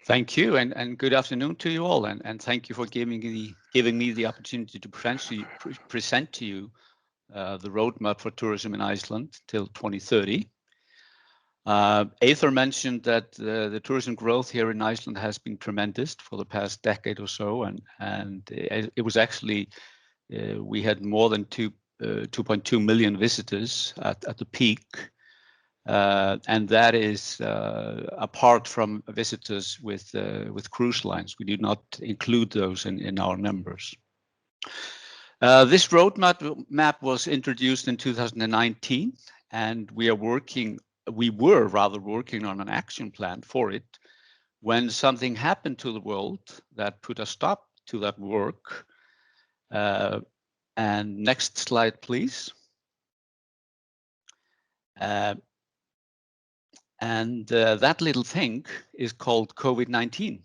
Thank you, and good afternoon to you all, and thank you for giving me the opportunity to present to you the roadmap for tourism in Iceland till 2030. Eyþór mentioned that the tourism growth here in Iceland has been tremendous for the past decade or so, and it was actually we had more than 2.2 million visitors at the peak. And that is apart from visitors with cruise lines. We do not include those in our numbers. This roadmap was introduced in 2019, and we were rather working on an action plan for it when something happened to the world that put a stop to that work. And next slide, please. And that little thing is called COVID-19.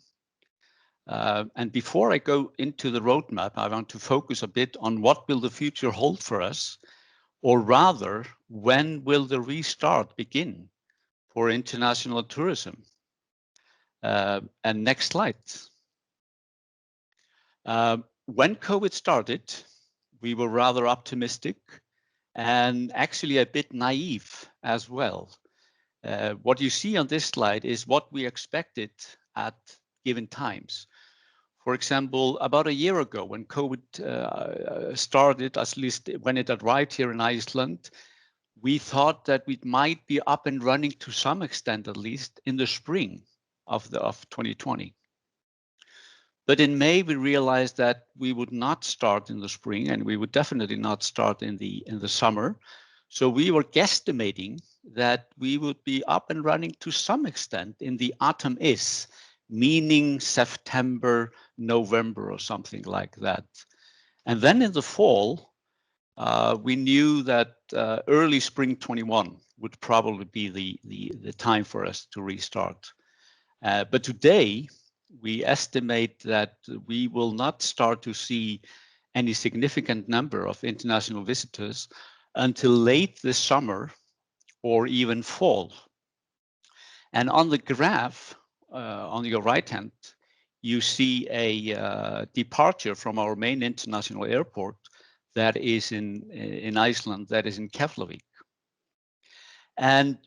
And before I go into the roadmap, I want to focus a bit on what will the future hold for us, or rather, when will the restart begin for international tourism? And next slide. When COVID started, we were rather optimistic and actually a bit naive as well. What you see on this slide is what we expected at given times. For example, about a year ago when COVID started, at least when it arrived here in Iceland, we thought that we might be up and running to some extent, at least in the spring of 2020. But in May, we realized that we would not start in the spring, and we would definitely not start in the summer. So we were guesstimating that we would be up and running to some extent in the autumn meaning September, November, or something like that. And then in the fall, we knew that early spring 21 would probably be the time for us to restart. But today, we estimate that we will not start to see any significant number of international visitors until late this summer or even fall. And on the graph on your right hand, you see a departure from our main international airport that is in Iceland, that is in Keflavik. And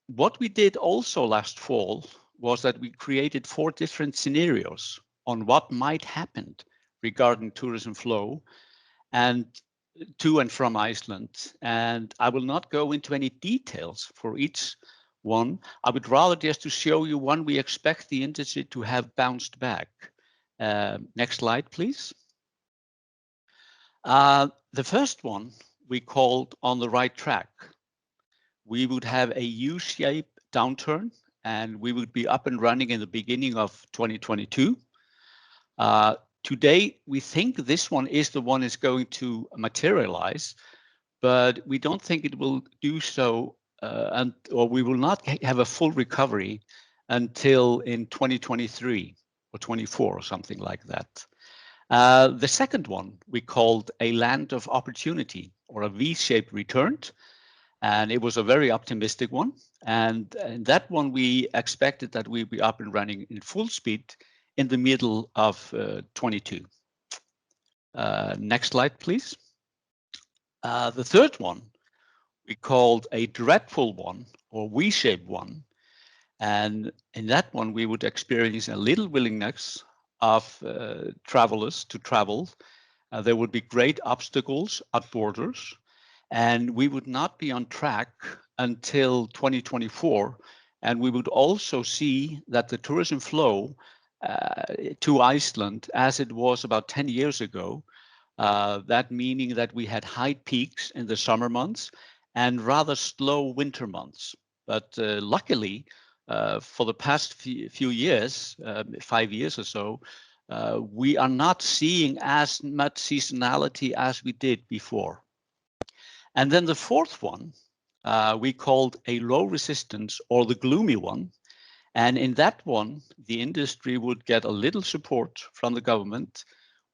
what we did also last fall was that we created 4 different scenarios on what might happen regarding tourism flow and to and from Iceland. And I will not go into any details for each one. I would rather just to show you one we expect the industry to have bounced back. Next slide, please. The first one we called on the right track. We would have a U-shaped downturn, and we would be up and running in the beginning of 2022. Today, we think this one is the one is going to materialize, but we don't think it will do so, or we will not have a full recovery until in 2023 or 24 or something like that. The second one we called a land of opportunity, or a V-shaped return, and it was a very optimistic one. And in that one, we expected that we'd be up and running in full speed in the middle of 22. Next slide, please. The third one we called a dreadful one, or V-shaped one. And in that one, we would experience a little willingness of travelers to travel. There would be great obstacles at borders, and we would not be on track until 2024. And we would also see that the tourism flow to Iceland, as it was about 10 years ago, that meaning that we had high peaks in the summer months and rather slow winter months. But luckily, for the past few years, 5 years or so, we are not seeing as much seasonality as we did before. And then the fourth one, we called a low resistance, or the gloomy one. And in that one, the industry would get a little support from the government.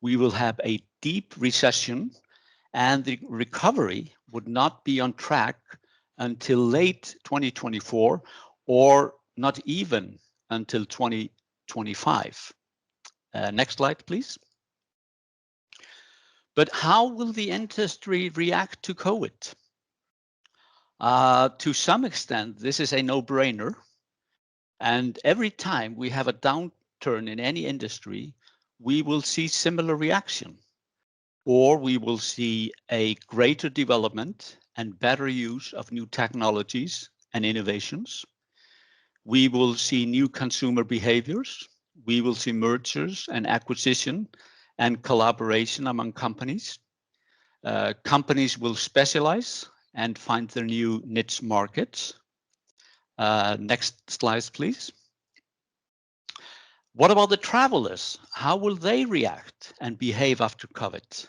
We will have a deep recession, and the recovery would not be on track until late 2024, or not even until 25. Next slide, please. But how will the industry react to COVID? To some extent, this is a no-brainer. And every time we have a downturn in any industry, we will see similar reaction, or we will see a greater development and better use of new technologies and innovations. We will see new consumer behaviors. We will see mergers and acquisition and collaboration among companies. Companies will specialize and find their new niche markets. Next slide, please. What about the travelers? How will they react and behave after COVID?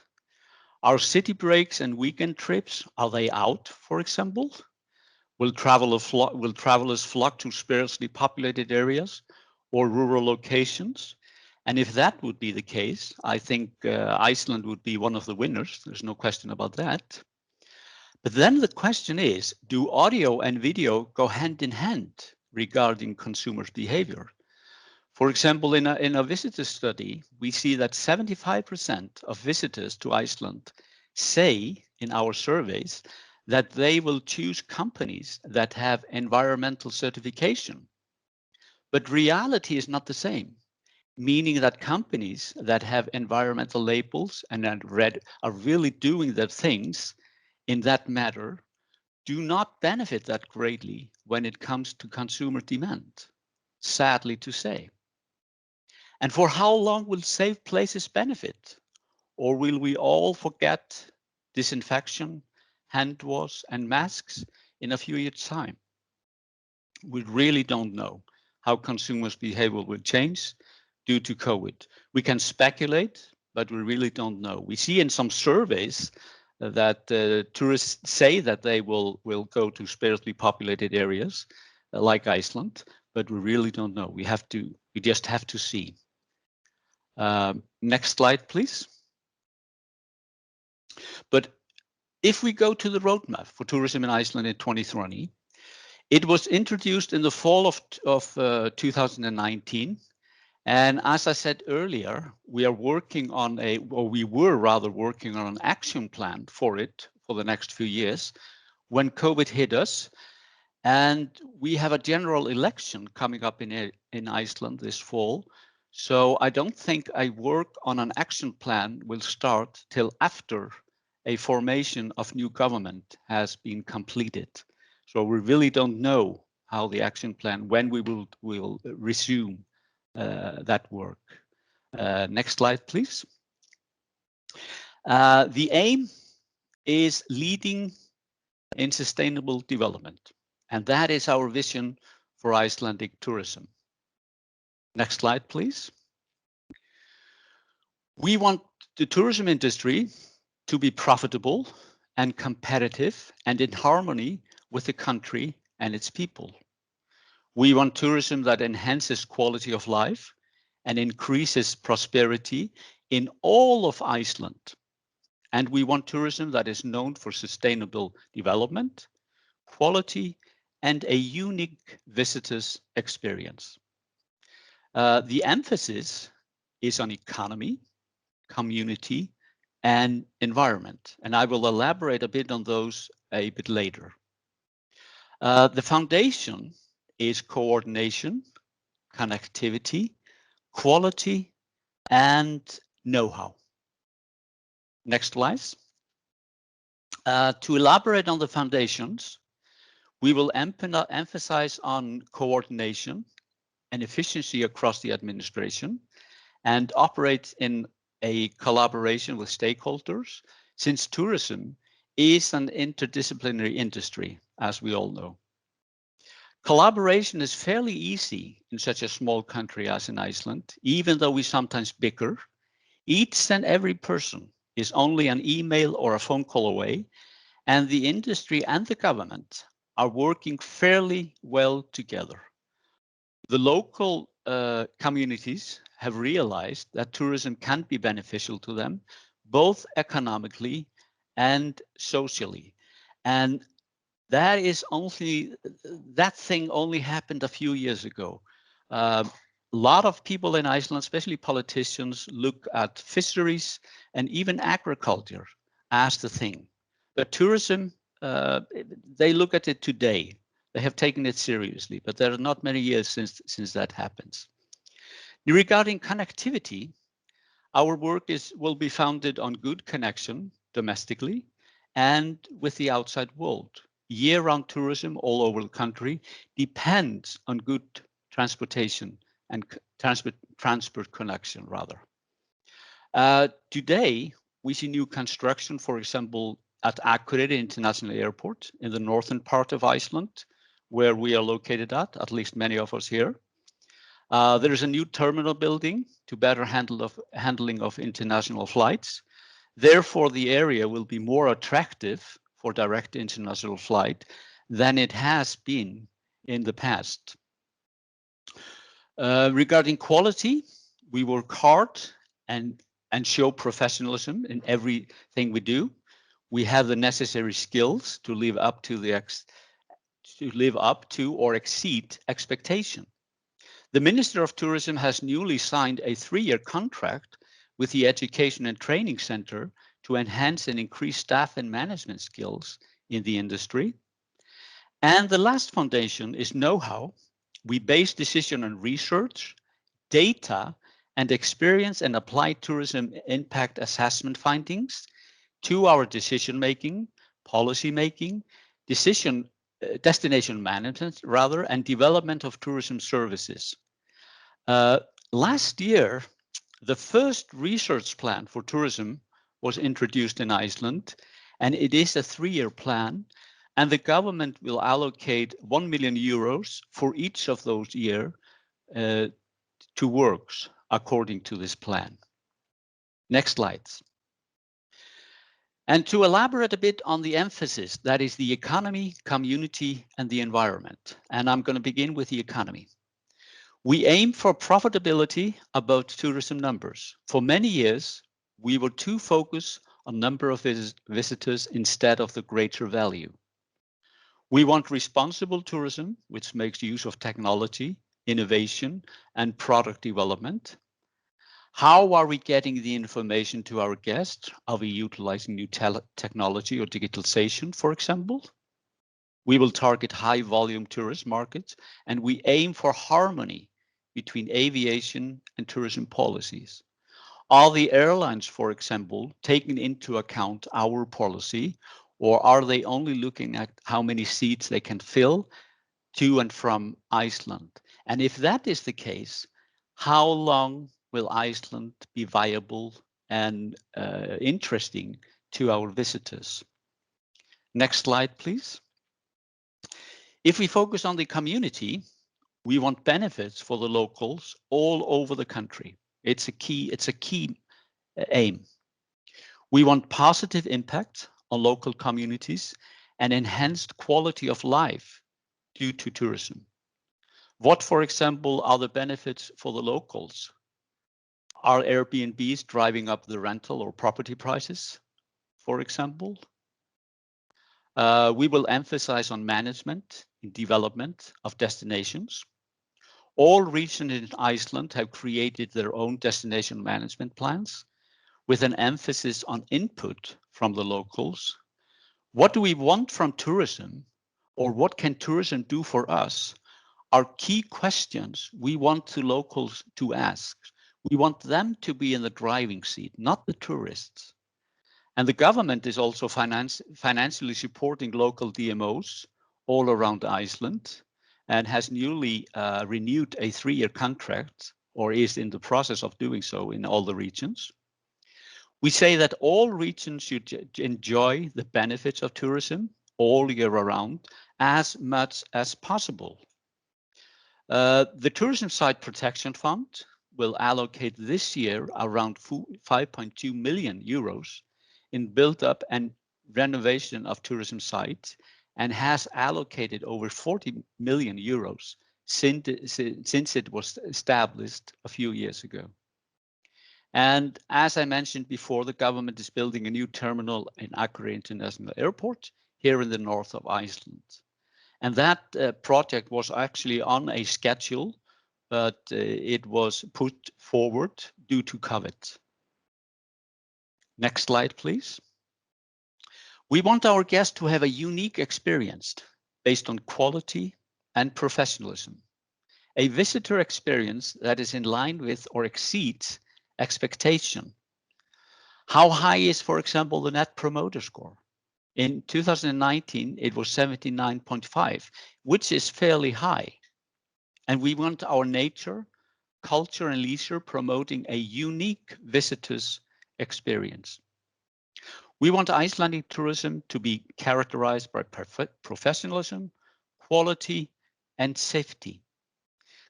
Are city breaks and weekend trips, are they out, for example? Will travelers flock to sparsely populated areas or rural locations? And if that would be the case, I think Iceland would be one of the winners. There's no question about that. But then the question is, do audio and video go hand in hand regarding consumers' behavior? For example, in a visitor study, we see that 75% of visitors to Iceland say in our surveys that they will choose companies that have environmental certification. But reality is not the same, meaning that companies that have environmental labels and are really doing their things in that matter do not benefit that greatly when it comes to consumer demand, sadly to say. And for how long will safe places benefit? Or will we all forget disinfection, hand wash, and masks in a few years' time? We really don't know how consumers' behavior will change due to COVID. We can speculate, but we really don't know. We see in some surveys that tourists say that they will go to sparsely populated areas like Iceland, but we really don't know. We just have to see. Next slide, please. But if we go to the roadmap for tourism in Iceland in 2020, it was introduced in the fall of 2019. And as I said earlier, we were working on an action plan for it for the next few years when COVID hit us. And we have a general election coming up in Iceland this fall. So I don't think a work on an action plan will start till after a formation of new government has been completed. So we really don't know how the action plan, when we will resume that work. Next slide, please. The aim is leading in sustainable development, and that is our vision for Icelandic tourism. Next slide, please. We want the tourism industry to be profitable and competitive and in harmony with the country and its people. We want tourism that enhances quality of life and increases prosperity in all of Iceland. And we want tourism that is known for sustainable development, quality, and a unique visitor's experience. The emphasis is on economy, community, and environment. And I will elaborate a bit on those a bit later. The foundation is coordination, connectivity, quality, and know-how. Next slide. To elaborate on the foundations, we will emphasize on coordination and efficiency across the administration and operate in a collaboration with stakeholders, since tourism is an interdisciplinary industry, as we all know. Collaboration is fairly easy in such a small country as in Iceland, even though we sometimes bicker. Each and every person is only an email or a phone call away, and the industry and the government are working fairly well together. The local communities have realized that tourism can be beneficial to them, both economically and socially. And that thing only happened a few years ago. A lot of people in Iceland, especially politicians, look at fisheries and even agriculture as the thing. But tourism, they look at it today. They have taken it seriously, but there are not many years since that happens. Regarding connectivity, our work will be founded on good connection domestically and with the outside world. Year-round tourism all over the country depends on good transportation and transport connection, rather. Today, we see new construction, for example, at Akureyri International Airport in the northern part of Iceland, where we are located at least many of us here. There is a new terminal building to better handling of international flights. Therefore, the area will be more attractive for direct international flight than it has been in the past. Regarding quality, we work hard and show professionalism in everything we do. We have the necessary skills to live up to or exceed expectation. The Minister of Tourism has newly signed a 3-year contract with the Education and Training Center to enhance and increase staff and management skills in the industry. And the last foundation is know-how. We base decision on research, data, and experience and apply tourism impact assessment findings to our decision-making, policy-making, destination management, rather, and development of tourism services. Last year, the first research plan for tourism was introduced in Iceland, and it is a 3-year plan, and the government will allocate 1 million euros for each of those years to works according to this plan. Next slides. And to elaborate a bit on the emphasis, that is the economy, community, and the environment. And I'm going to begin with the economy. We aim for profitability above tourism numbers. For many years, we were too focused on number of visitors instead of the greater value. We want responsible tourism, which makes use of technology, innovation, and product development. How are we getting the information to our guests? Are we utilizing new technology or digitalization, for example? We will target high volume tourist markets, and we aim for harmony between aviation and tourism policies. Are the airlines, for example, taking into account our policy, or are they only looking at how many seats they can fill to and from Iceland? And if that is the case, how long will Iceland be viable and interesting to our visitors? Next slide, please. If we focus on the community, we want benefits for the locals all over the country. It's a key aim. We want positive impact on local communities and enhanced quality of life due to tourism. What, for example, are the benefits for the locals? Are Airbnbs driving up the rental or property prices, for example? We will emphasize on management and development of destinations. All regions in Iceland have created their own destination management plans with an emphasis on input from the locals. What do we want from tourism, or what can tourism do for us, are key questions we want the locals to ask. We want them to be in the driving seat, not the tourists. And the government is also financially supporting local DMOs all around Iceland and has newly renewed a 3-year contract, or is in the process of doing so in all the regions. We say that all regions should enjoy the benefits of tourism all year round as much as possible. The Tourism Site Protection Fund will allocate this year around 5.2 million euros in build-up and renovation of tourism sites, and has allocated over 40 million euros since it was established a few years ago. And as I mentioned before, the government is building a new terminal in Akureyri International Airport here in the north of Iceland. And that project was actually on a schedule but it was put forward due to COVID. Next slide, please. We want our guests to have a unique experience based on quality and professionalism. A visitor experience that is in line with or exceeds expectation. How high is, for example, the Net Promoter Score? In 2019, it was 79.5, which is fairly high. And we want our nature, culture, and leisure promoting a unique visitor's experience. We want Icelandic tourism to be characterized by professionalism, quality, and safety.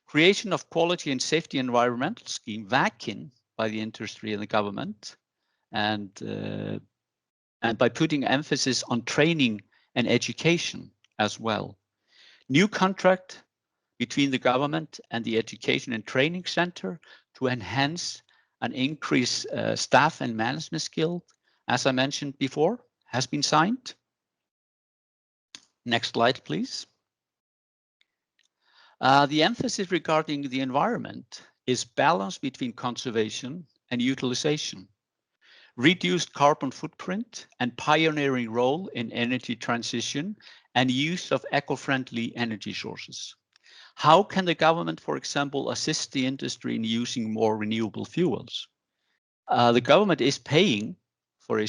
Creation of quality and safety environmental scheme vacuum by the industry and the government, and by putting emphasis on training and education as well. New contract between the government and the Education and Training Center to enhance and increase staff and management skill, as I mentioned before, has been signed. Next slide, please. The emphasis regarding the environment is balance between conservation and utilization, reduced carbon footprint and pioneering role in energy transition and use of eco-friendly energy sources. How can the government, for example, assist the industry in using more renewable fuels? The government is paying for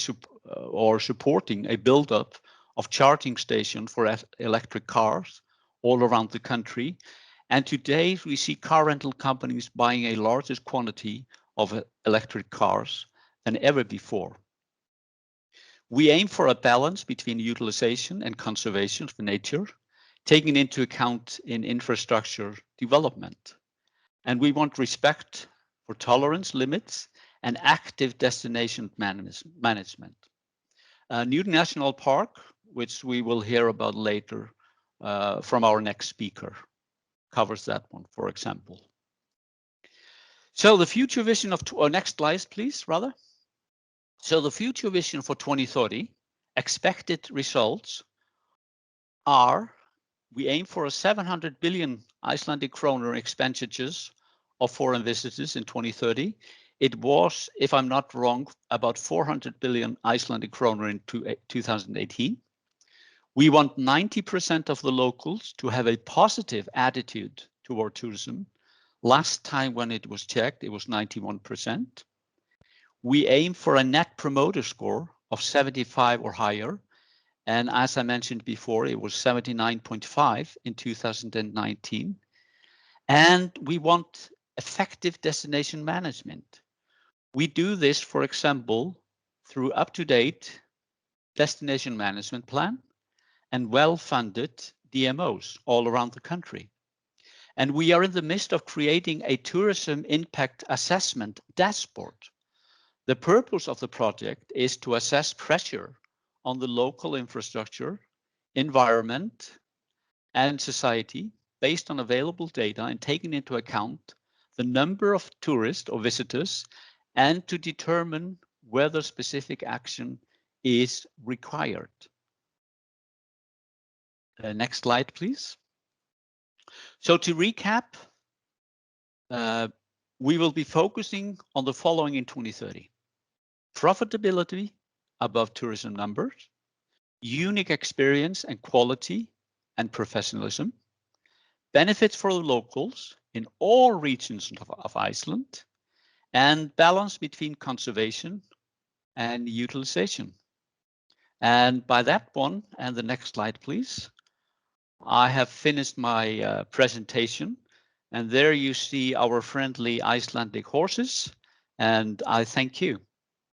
or supporting a buildup of charging stations for electric cars all around the country. And today we see car rental companies buying a largest quantity of electric cars than ever before. We aim for a balance between utilization and conservation of nature, taking into account in infrastructure development. And we want respect for tolerance limits and active destination management. Newton National Park, which we will hear about later from our next speaker, covers that one, for example. So the future vision of, next slide, please, rather. So the future vision for 2030, expected results are, we aim for a 700 billion Icelandic kroner expenditures of foreign visitors in 2030. It was, if I'm not wrong, about 400 billion Icelandic kroner in 2018. We want 90% of the locals to have a positive attitude toward tourism. Last time when it was checked, it was 91%. We aim for a Net Promoter Score of 75 or higher. And as I mentioned before, it was 79.5 in 2019. And we want effective destination management. We do this, for example, through up-to-date destination management plan and well-funded DMOs all around the country. And we are in the midst of creating a tourism impact assessment dashboard. The purpose of the project is to assess pressure on the local infrastructure, environment, and society based on available data and taking into account the number of tourists or visitors and to determine whether specific action is required. Next slide, please. So to recap, we will be focusing on the following in 2030. Profitability above tourism numbers, unique experience and quality and professionalism, benefits for the locals in all regions of Iceland, and balance between conservation and utilization. And by that one, and the next slide, please, I have finished my presentation. And there you see our friendly Icelandic horses, and I thank you.